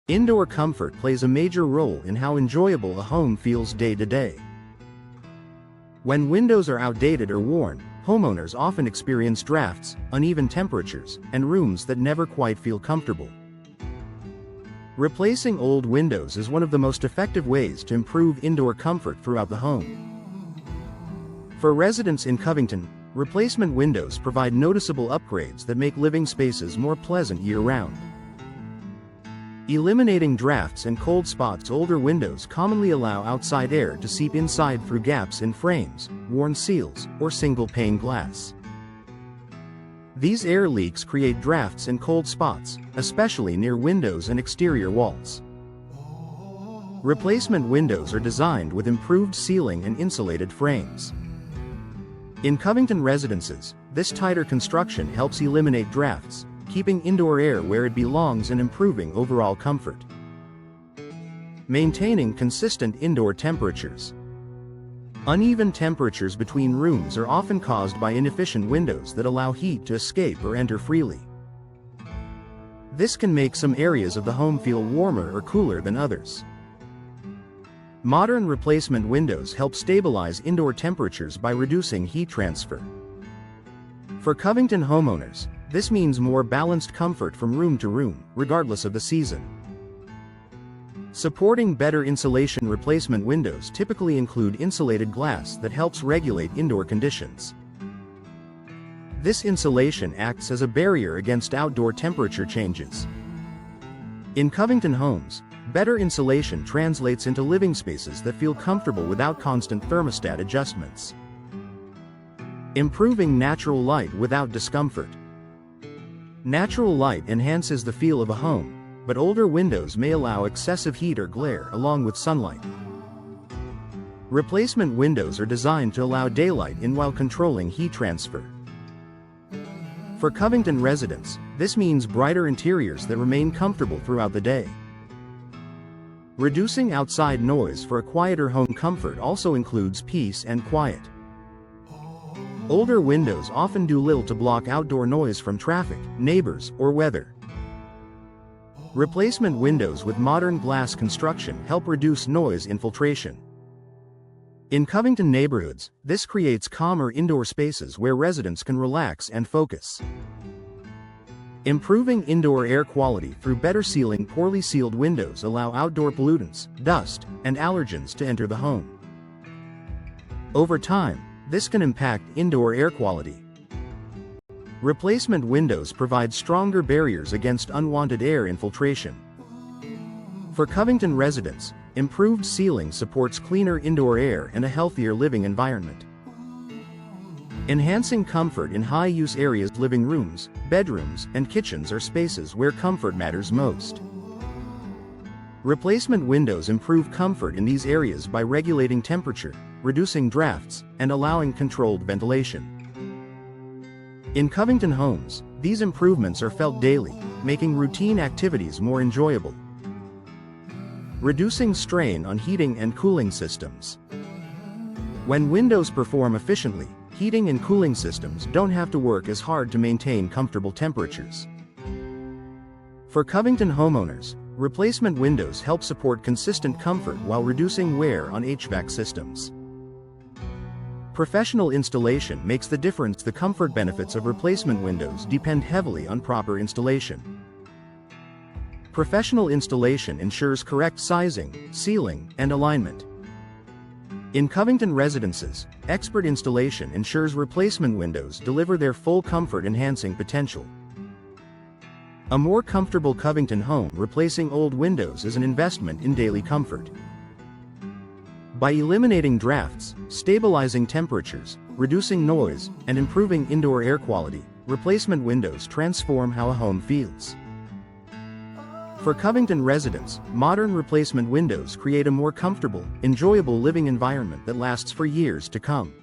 Indoor comfort plays a major role in how enjoyable a home feels day to day. When windows are outdated or worn, homeowners often experience drafts, uneven temperatures, and rooms that never quite feel comfortable. Replacing old windows is one of the most effective ways to improve indoor comfort throughout the home. For residents in Covington, replacement windows provide noticeable upgrades that make living spaces more pleasant year-round. Eliminating drafts and cold spots. Older windows commonly allow outside air to seep inside through gaps in frames, worn seals, or single-pane glass. These air leaks create drafts and cold spots, especially near windows and exterior walls. Replacement windows are designed with improved sealing and insulated frames. In Covington residences, this tighter construction helps eliminate drafts, keeping indoor air where it belongs and improving overall comfort. Maintaining consistent indoor temperatures. Uneven temperatures between rooms are often caused by inefficient windows that allow heat to escape or enter freely. This can make some areas of the home feel warmer or cooler than others. Modern replacement windows help stabilize indoor temperatures by reducing heat transfer. For Covington homeowners, this means more balanced comfort from room to room, regardless of the season. Supporting better insulation. Replacement windows typically include insulated glass that helps regulate indoor conditions. This insulation acts as a barrier against outdoor temperature changes. In Covington homes, better insulation translates into living spaces that feel comfortable without constant thermostat adjustments. Improving natural light without discomfort. Natural light enhances the feel of a home, but older windows may allow excessive heat or glare along with sunlight. Replacement windows are designed to allow daylight in while controlling heat transfer. For Covington residents, this means brighter interiors that remain comfortable throughout the day. Reducing outside noise. For a quieter home, comfort also includes peace and quiet. Older windows often do little to block outdoor noise from traffic, neighbors, or weather. Replacement windows with modern glass construction help reduce noise infiltration. In Covington neighborhoods, this creates calmer indoor spaces where residents can relax and focus. Improving indoor air quality through better sealing. Poorly sealed windows allow outdoor pollutants, dust, and allergens to enter the home. Over time, this can impact indoor air quality. Replacement windows provide stronger barriers against unwanted air infiltration. For Covington residents, improved sealing supports cleaner indoor air and a healthier living environment. Enhancing comfort in high-use areas. Living rooms, bedrooms, and kitchens are spaces where comfort matters most. Replacement windows improve comfort in these areas by regulating temperature, reducing drafts, and allowing controlled ventilation. In Covington homes, these improvements are felt daily, making routine activities more enjoyable. Reducing strain on heating and cooling systems. When windows perform efficiently, heating and cooling systems don't have to work as hard to maintain comfortable temperatures. For Covington homeowners, replacement windows help support consistent comfort while reducing wear on HVAC systems. Professional installation makes the difference. The comfort benefits of replacement windows depend heavily on proper installation. Professional installation ensures correct sizing, sealing, and alignment. In Covington residences, expert installation ensures replacement windows deliver their full comfort-enhancing potential. A more comfortable Covington home. Replacing old windows is an investment in daily comfort. By eliminating drafts, stabilizing temperatures, reducing noise, and improving indoor air quality, replacement windows transform how a home feels. For Covington residents, modern replacement windows create a more comfortable, enjoyable living environment that lasts for years to come.